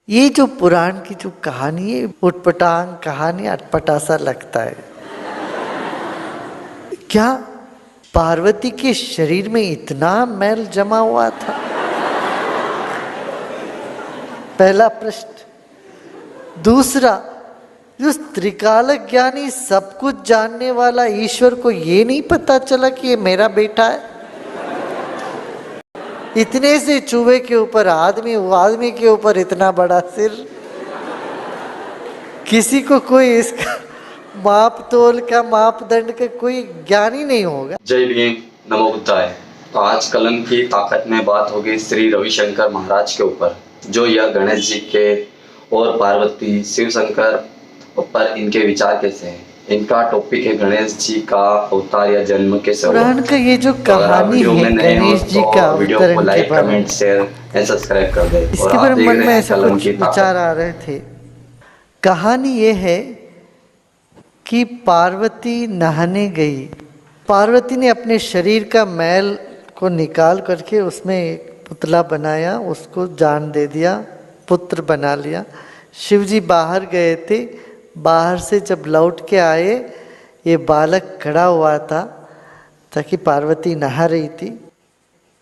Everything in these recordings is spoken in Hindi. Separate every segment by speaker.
Speaker 1: ये जो पुराण की जो कहानी है, उटपटांग कहानी, अटपटा सा लगता है। क्या पार्वती के शरीर में इतना मैल जमा हुआ था? पहला प्रश्न। दूसरा, जो त्रिकालक ज्ञानी सब कुछ जानने वाला ईश्वर को ये नहीं पता चला कि ये मेरा बेटा है? इतने से चूहे के ऊपर आदमी, वो आदमी के ऊपर इतना बड़ा सिर। किसी को कोई इसका माप तोल का, मापदंड का कोई ज्ञान ही नहीं होगा।
Speaker 2: जय भीम, नमो बुद्धाय। तो आज कलम की ताकत में बात होगी श्री रविशंकर महाराज के ऊपर, जो यह गणेश जी के और पार्वती शिव शंकर पर इनके विचार कैसे हैं। इनका टॉपिक है गणेश जी का अवतार या जन्म कैसे हुआ।
Speaker 1: पुराण का ये जो कहानी है गणेश जी का अवतरण के
Speaker 2: लाइक,
Speaker 1: बारे में,
Speaker 2: कमेंट, शेयर एंड सब्सक्राइब कर दें।
Speaker 1: इसके बारे में मन में ऐसा कुछ विचार आ रहे थे। कहानी ये है कि पार्वती नहाने गई। पार्वती ने अपने शरीर का मैल को निकाल करके उसमें एक पुतला बनाया, उसको जान दे दिया, पुत्र बना लिया। शिवजी बाहर गए थे, बाहर से जब लौट के आए, ये बालक खड़ा हुआ था ताकि पार्वती नहा रही थी।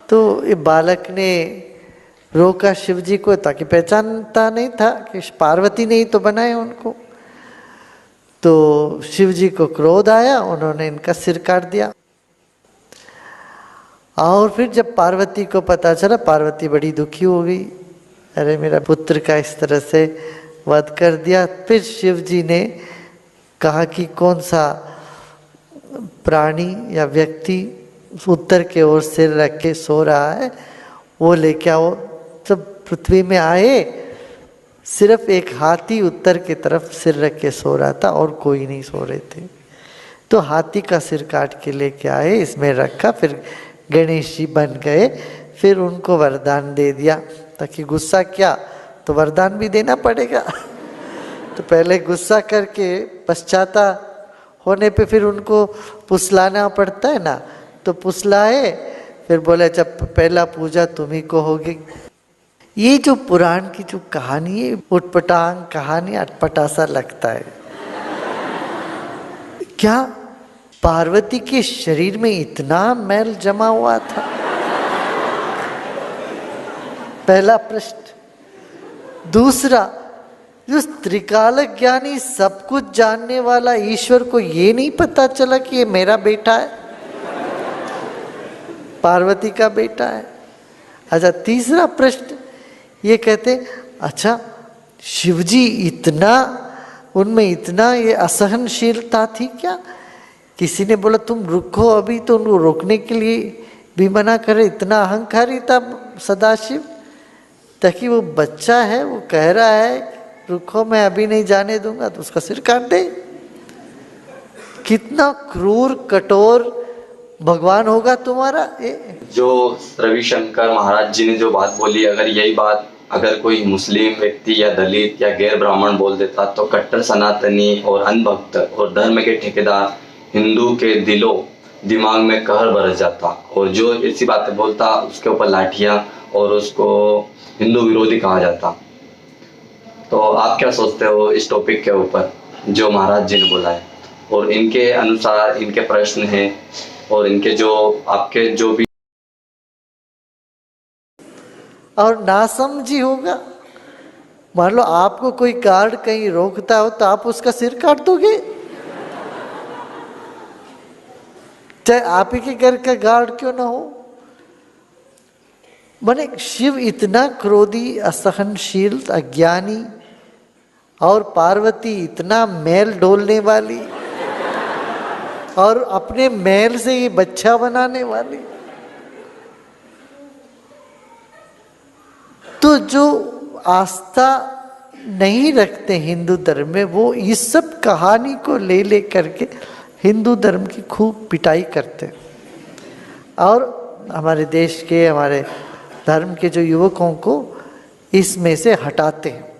Speaker 1: तो ये बालक ने रोका शिवजी को, ताकि पहचानता नहीं था कि पार्वती ने ही तो बनाए उनको। तो शिवजी को क्रोध आया, उन्होंने इनका सिर काट दिया। और फिर जब पार्वती को पता चला, पार्वती बड़ी दुखी हो गई, अरे मेरा पुत्र का इस तरह से वध कर दिया। फिर शिवजी ने कहा कि कौन सा प्राणी या व्यक्ति उत्तर के ओर सिर रख के सो रहा है, वो लेके आओ। जब पृथ्वी में आए, सिर्फ एक हाथी उत्तर की तरफ सिर रख के सो रहा था और कोई नहीं सो रहे थे। तो हाथी का सिर काट के लेके आए, इसमें रखा, फिर गणेश जी बन गए। फिर उनको वरदान दे दिया, ताकि गुस्सा क्या तो वरदान भी देना पड़ेगा। तो पहले गुस्सा करके पश्चाता होने पे फिर उनको पुसलाना पड़ता है ना, तो पुसलाए। फिर बोले जब पहला पूजा तुम्ही को होगी। ये जो पुराण की जो कहानी है, उटपटांग कहानी, अटपटा सा लगता है। क्या पार्वती के शरीर में इतना मैल जमा हुआ था? पहला प्रश्न। दूसरा, जो त्रिकालक ज्ञानी सब कुछ जानने वाला ईश्वर को ये नहीं पता चला कि ये मेरा बेटा है, पार्वती का बेटा है। अच्छा, तीसरा प्रश्न ये कहते, अच्छा शिवजी इतना, उनमें इतना ये असहनशीलता थी क्या? किसी ने बोला तुम रुको अभी, तो उनको रोकने के लिए भी मना करे। इतना अहंकारी था सदाशिव, ताकि वो बच्चा है, वो कह रहा है रुको मैं अभी नहीं जाने दूंगा, तो उसका सिर काट दे। कितना क्रूर कठोर भगवान होगा तुम्हारा।
Speaker 2: जो रविशंकर महाराज जी ने जो बात बोली, अगर यही बात अगर कोई मुस्लिम व्यक्ति या दलित या गैर ब्राह्मण बोल देता, तो कट्टर सनातनी और अनभक्त और धर्म के ठेकेदार हिंदू के दिलो दिमाग में कहर बरस जाता, और जो ऐसी बातें बोलता उसके ऊपर लाठियां और उसको हिंदू विरोधी कहा जाता। तो आप क्या सोचते हो इस टॉपिक के ऊपर जो महाराज जी ने बोला है, और इनके अनुसार इनके प्रश्न हैं और इनके जो आपके जो भी
Speaker 1: और नासमझी होगा। मान लो आपको कोई गार्ड कहीं रोकता हो, तो आप उसका सिर काट दोगे, चाहे आप ही के घर का गार्ड क्यों ना हो। माने शिव इतना क्रोधी, असहनशील, अज्ञानी, और पार्वती इतना मैल डोलने वाली और अपने मैल से ये बच्चा बनाने वाली। तो जो आस्था नहीं रखते हिंदू धर्म में, वो इस सब कहानी को ले ले करके हिंदू धर्म की खूब पिटाई करते हैं, और हमारे देश के, हमारे धर्म के जो युवकों को इसमें से हटाते हैं।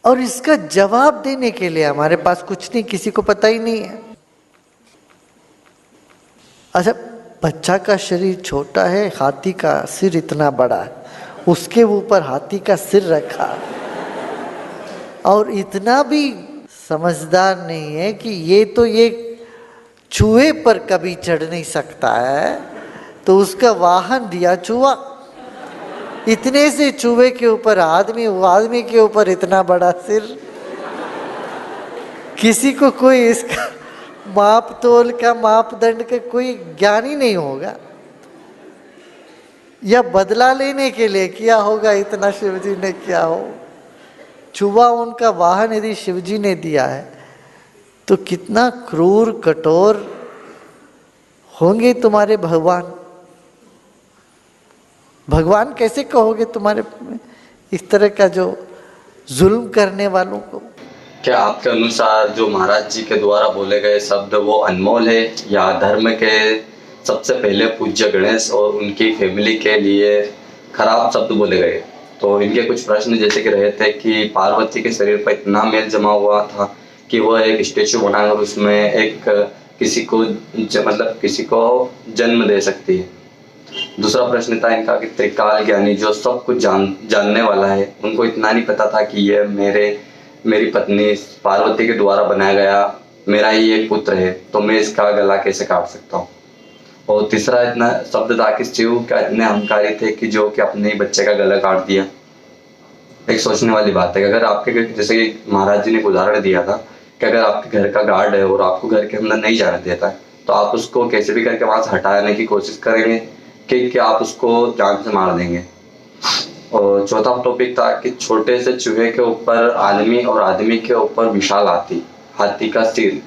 Speaker 1: और इसका जवाब देने के लिए हमारे पास कुछ नहीं, किसी को पता ही नहीं है। अच्छा, बच्चा का शरीर छोटा है, हाथी का सिर इतना बड़ा है, उसके ऊपर हाथी का सिर रखा, और इतना भी समझदार नहीं है कि ये चूहे पर कभी चढ़ नहीं सकता है, तो उसका वाहन दिया चूहा। इतने से चूहे के ऊपर आदमी, वो आदमी के ऊपर इतना बड़ा सिर। किसी को कोई इसका माप तोल का, मापदंड का कोई ज्ञान ही नहीं होगा, या बदला लेने के लिए किया होगा इतना शिवजी ने किया हो। चूहा उनका वाहन यदि शिवजी ने दिया है तो कितना क्रूर कठोर होंगे तुम्हारे भगवान। भगवान कैसे कहोगे तुम्हारे इस तरह का जो जुल्म करने वालों को।
Speaker 2: क्या आपके अनुसार जो महाराज जी के द्वारा बोले गए शब्द वो अनमोल है, या धर्म के सबसे पहले पूज्य गणेश और उनकी फैमिली के लिए खराब शब्द बोले गए? तो इनके कुछ प्रश्न जैसे कि रहे थे कि पार्वती के शरीर पर इतना मेल जमा हुआ था कि वह एक स्टेचू बनाकर उसमें एक किसी को जन्म दे सकती है। दूसरा प्रश्न था इनका कि त्रिकाल ज्ञानी जो सब कुछ जानने वाला है, उनको इतना नहीं पता था कि यह मेरी पत्नी पार्वती के द्वारा बनाया गया मेरा ही एक पुत्र है, तो मैं इसका गला कैसे काट सकता हूँ। और तीसरा इतना शब्द था कि शिव का इतने अहंकारी थे कि जो कि अपने ही बच्चे का गला काट दिया। एक सोचने वाली बात है कि अगर आपके घर, जैसे कि महाराज जी ने एक उदाहरण दिया था कि अगर आपके घर का गार्ड है और आपको घर के अंदर नहीं जाने देता है, तो आप उसको कैसे भी करके वहां से हटाने की कोशिश करेंगे कि आप उसको जान से मार देंगे। और चौथा टॉपिक था कि छोटे से चूहे के ऊपर आदमी और आदमी के ऊपर विशाल हाथी का सिर।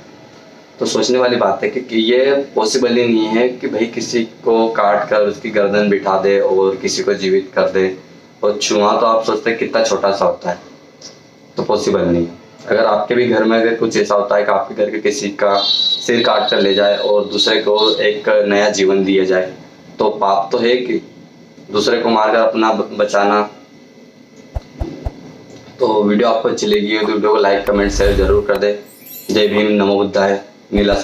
Speaker 2: तो सोचने वाली बात है कि ये पॉसिबल ही नहीं है कि भाई किसी को काट कर उसकी गर्दन बिठा दे और किसी को जीवित कर दे। और चूहा तो आप सोचते हैं कितना छोटा सा होता है, तो पॉसिबल नहीं है। अगर आपके भी घर में अगर कुछ ऐसा होता है कि आपके घर के किसी का सिर काट कर ले जाए और दूसरे को एक नया जीवन दिया जाए, तो पाप तो है कि दूसरे को मारकर अपना बचाना। तो वीडियो आपको अच्छी लगी है तो वीडियो को लाइक कमेंट शेयर जरूर कर दे। जय भीम, नमो बुद्धाय, नीला।